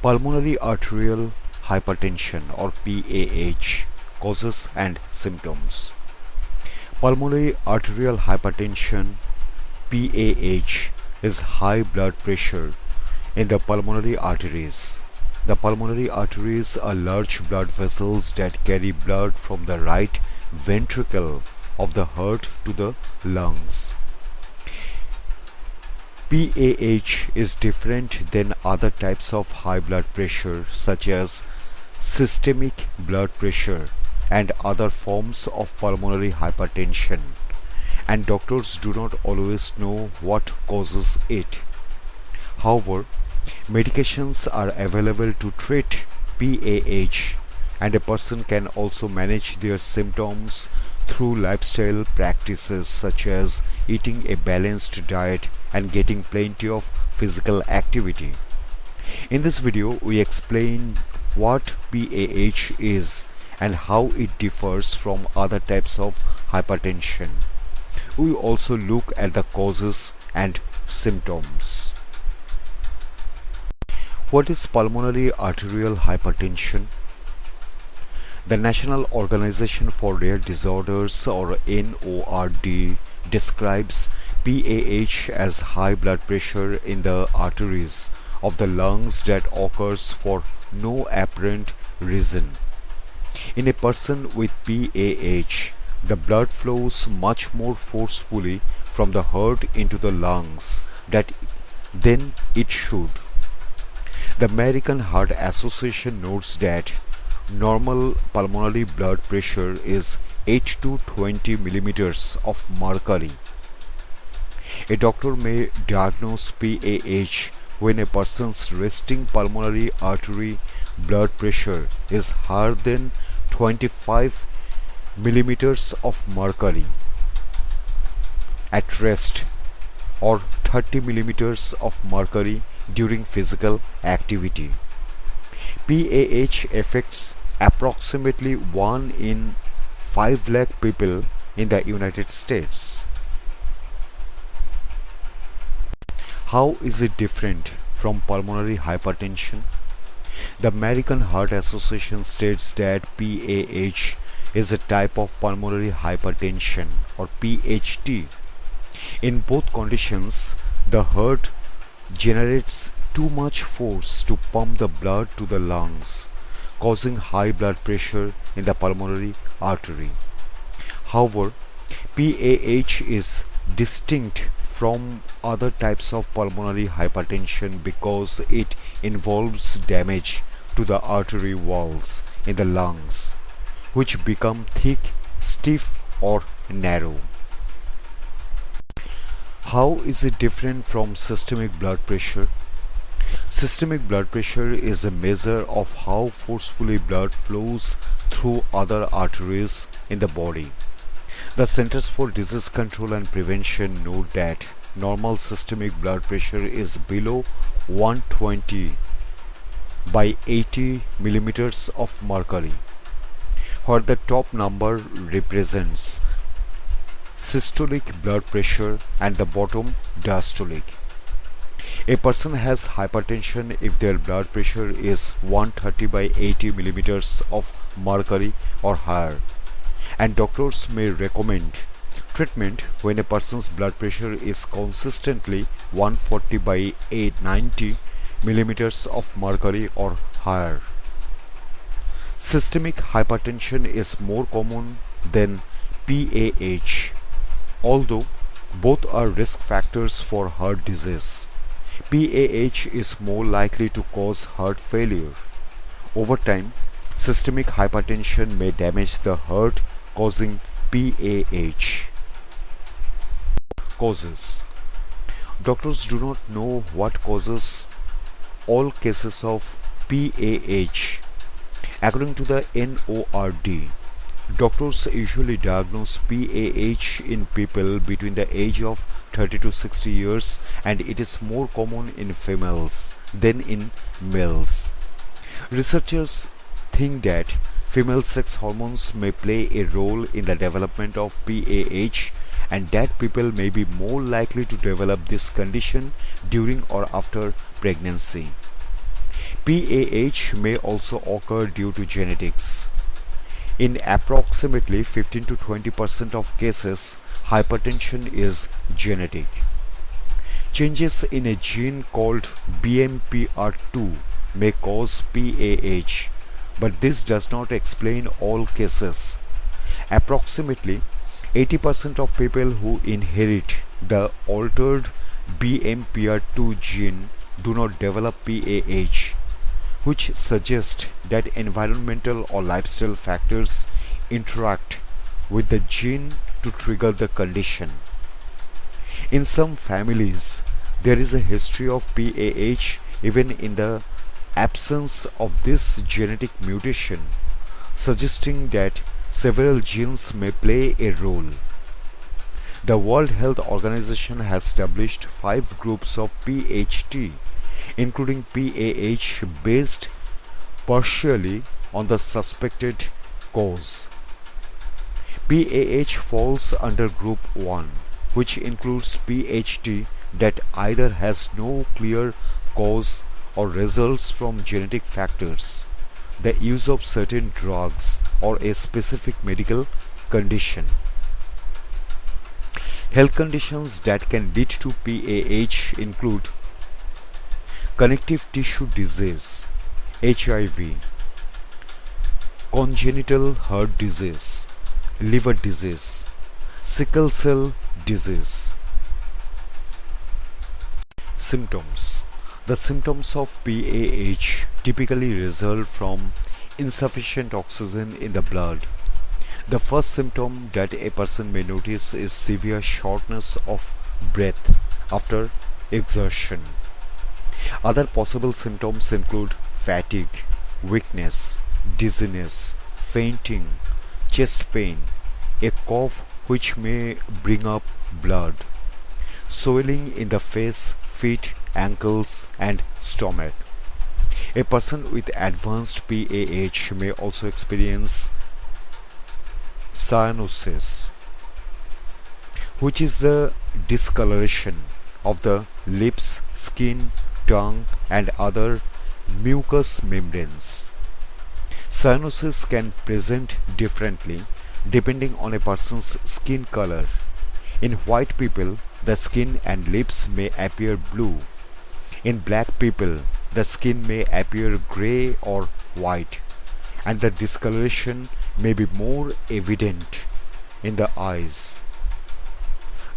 Pulmonary arterial hypertension or PAH causes and symptoms. Pulmonary arterial hypertension PAH is high blood pressure in the pulmonary arteries. The pulmonary arteries are large blood vessels that carry blood from the right ventricle of the heart to the lungs. PAH is different than other types of high blood pressure such as systemic blood pressure and other forms of pulmonary hypertension, and doctors do not always know what causes it. However, medications are available to treat PAH, and a person can also manage their symptoms through lifestyle practices such as eating a balanced diet and getting plenty of physical activity. In this video, we explain what PAH is and how it differs from other types of hypertension. We also look at the causes and symptoms. What is pulmonary arterial hypertension? The National Organization for Rare Disorders or NORD describes PAH as high blood pressure in the arteries of the lungs that occurs for no apparent reason. In a person with PAH, the blood flows much more forcefully from the heart into the lungs than it should. The American Heart Association notes that normal pulmonary blood pressure is 8 to 20 millimeters of mercury. A doctor may diagnose PAH when a person's resting pulmonary artery blood pressure is higher than 25 millimeters of mercury at rest or 30 millimeters of mercury during physical activity. PAH affects approximately 1 in 5 lakh people in the United States. How is it different from pulmonary hypertension? The American Heart Association states that PAH is a type of pulmonary hypertension or PHT. In both conditions, the heart generates too much force to pump the blood to the lungs, causing high blood pressure in the pulmonary artery. However, PAH is distinct from other types of pulmonary hypertension because it involves damage to the artery walls in the lungs, which become thick, stiff, or narrow. How is it different from systemic blood pressure? Systemic blood pressure is a measure of how forcefully blood flows through other arteries in the body. The Centers for Disease Control and Prevention note that normal systemic blood pressure is below 120 by 80 millimeters of mercury, where the top number represents systolic blood pressure and the bottom diastolic. A person has hypertension if their blood pressure is 130 by 80 millimeters of mercury or higher, and doctors may recommend treatment when a person's blood pressure is consistently 140 by 90 millimeters of mercury or higher. Systemic hypertension is more common than PAH, although both are risk factors for heart disease. PAH is more likely to cause heart failure. Over time, systemic hypertension may damage the heart, causing PAH. Causes. Doctors do not know what causes all cases of PAH. According to the NORD, doctors usually diagnose PAH in people between the age of 30 to 60 years, and it is more common in females than in males. Researchers think that female sex hormones may play a role in the development of PAH, and that people may be more likely to develop this condition during or after pregnancy. PAH may also occur due to genetics. In approximately 15 to 20% of cases, hypertension is genetic. Changes in a gene called BMPR2 may cause PAH, but this does not explain all cases. Approximately 80% of people who inherit the altered BMPR2 gene do not develop PAH, which suggests that environmental or lifestyle factors interact with the gene to trigger the condition. In some families, there is a history of PAH even in the absence of this genetic mutation, suggesting that several genes may play a role. The World Health Organization has established 5 groups of PHT, including PAH based partially on the suspected cause. PAH falls under Group 1, which includes PHT that either has no clear cause or results from genetic factors, the use of certain drugs, or a specific medical condition. Health conditions that can lead to PAH include connective tissue disease, HIV, congenital heart disease, liver disease, sickle cell disease. Symptoms. The symptoms of PAH typically result from insufficient oxygen in the blood. The first symptom that a person may notice is severe shortness of breath after exertion. Other possible symptoms include fatigue, weakness, dizziness, fainting, chest pain, a cough which may bring up blood, swelling in the face, feet, ankles, and stomach. A person with advanced PAH may also experience cyanosis, which is the discoloration of the lips, skin, tongue, and other mucous membranes. Cyanosis can present differently depending on a person's skin color. In white people, the skin and lips may appear blue. In black people, the skin may appear gray or white, and the discoloration may be more evident in the eyes.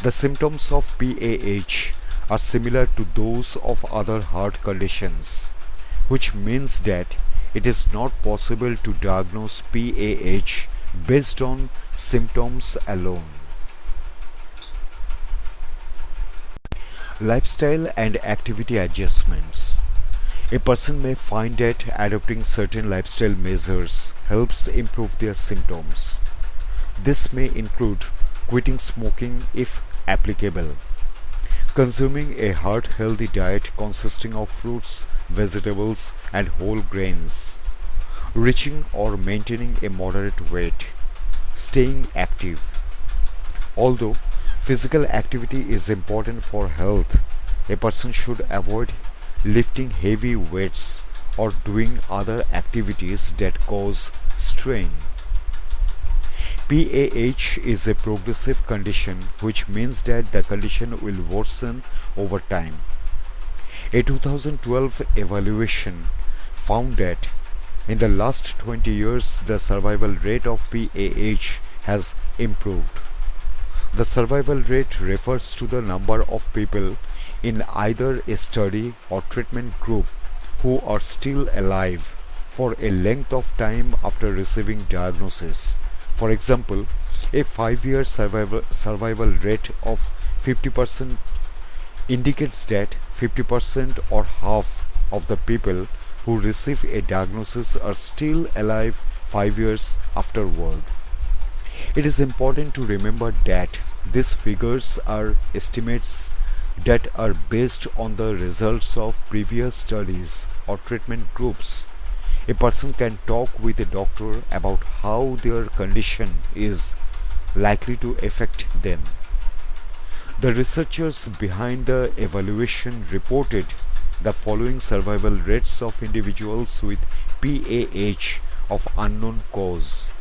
The symptoms of PAH are similar to those of other heart conditions, which means that it is not possible to diagnose PAH based on symptoms alone. Lifestyle and activity adjustments. A person may find that adopting certain lifestyle measures helps improve their symptoms. This may include quitting smoking if applicable, consuming a heart-healthy diet consisting of fruits, vegetables, and whole grains, reaching or maintaining a moderate weight, staying active. Although physical activity is important for health, a person should avoid lifting heavy weights or doing other activities that cause strain. PAH is a progressive condition, which means that the condition will worsen over time. A 2012 evaluation found that in the last 20 years the survival rate of PAH has improved. The survival rate refers to the number of people in either a study or treatment group who are still alive for a length of time after receiving diagnosis. For example, a 5-year survival rate of 50% indicates that 50% or half of the people who receive a diagnosis are still alive 5 years afterward. It is important to remember that these figures are estimates that are based on the results of previous studies or treatment groups. A person can talk with a doctor about how their condition is likely to affect them. The researchers behind the evaluation reported the following survival rates of individuals with PAH of unknown cause.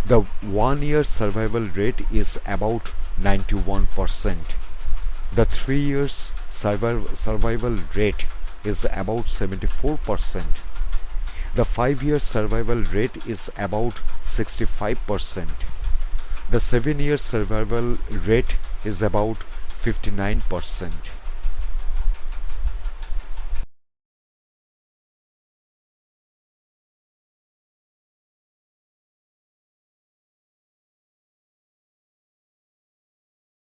The 1-year survival rate is about 91%. The 3 years survival rate is about 74%. The 5-year survival rate is about 65%. The 7-year survival rate is about 59%.